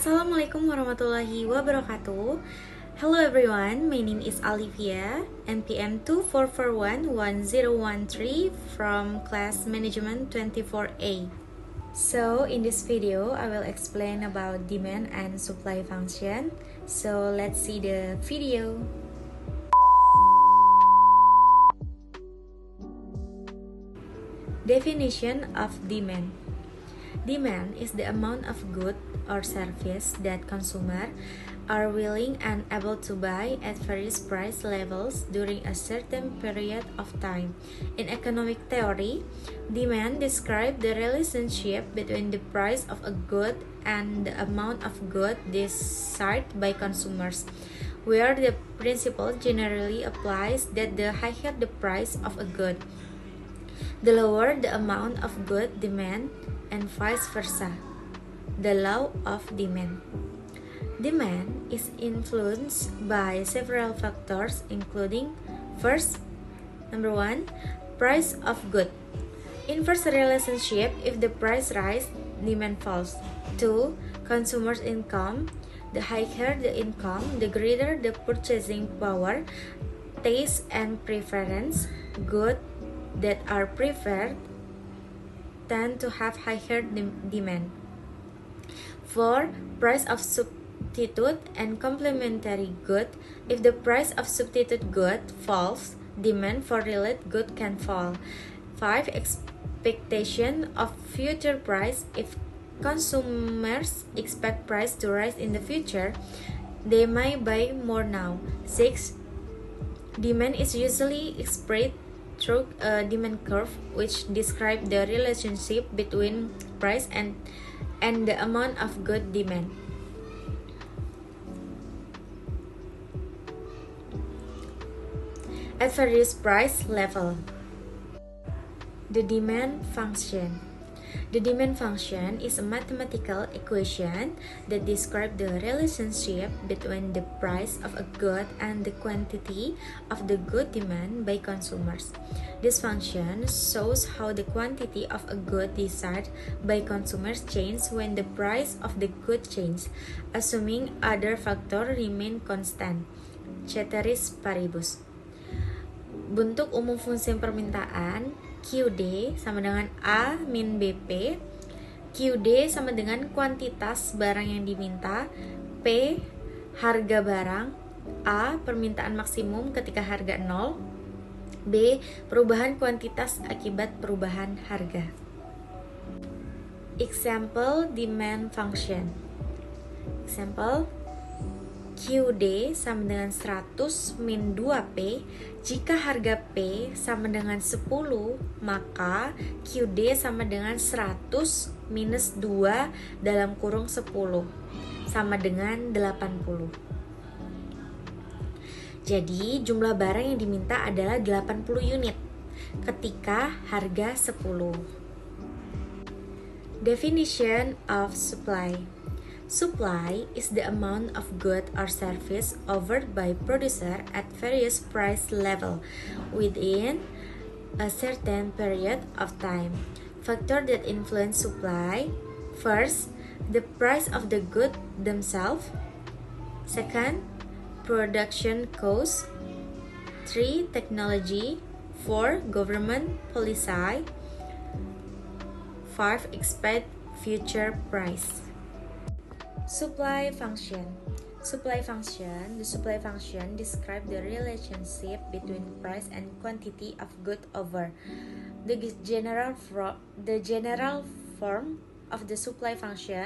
Assalamualaikum warahmatullahi wabarakatuh. Hello everyone, my name is Olivia, NPM 2441113 from class management 24A. So in this video, I will explain about demand and supply function. So let's see the video. Definition of demand. Demand is the amount of good or service that consumers are willing and able to buy at various price levels during a certain period of time. In economic theory, demand describes the relationship between the price of a good and the amount of good desired by consumers, where the principle generally applies that the higher the price of a good, the lower the amount of good demand, and vice versa. The law of demand. Demand is influenced by several factors, including first, number one, price of good. Inverse relationship: if the price rise, demand falls. 2. Consumers' income. The higher the income, the greater the purchasing power. Taste and preference. Goods that are preferred tend to have higher demand. 4. Price of substitute and complementary good. If the price of substitute good falls, demand for related good can fall. 5. Expectation of future price. If consumers expect price to rise in the future, they may buy more now. 6. Demand is usually expressed through a demand curve, which describes the relationship between price and the amount of good demand. At various price level. The demand function. The demand function is a mathematical equation that describes the relationship between the price of a good and the quantity of the good demand by consumers. This function shows how the quantity of a good desired by consumers changes when the price of the good changes, assuming other factors remain constant. Ceteris paribus. Bentuk umum fungsi permintaan QD sama dengan A min BP. QD sama dengan kuantitas barang yang diminta. P harga barang. A permintaan maksimum ketika harga 0. B perubahan kuantitas akibat perubahan harga. Example demand function. Example QD sama dengan 100 min 2P. Jika harga P sama dengan 10, maka QD sama dengan 100 minus 2 dalam kurung 10 sama dengan 80. Jadi jumlah barang yang diminta adalah 80 unit ketika harga 10. Definition of supply. Supply is the amount of good or service offered by producer at various price level within a certain period of time. Factors that influence supply: first, the price of the good themselves. Second, production cost. 3. Technology. 4. Government policy. 5. Expect future price. Supply function. Supply function. The supply function describes the relationship between price and quantity of good over. The general form of the supply function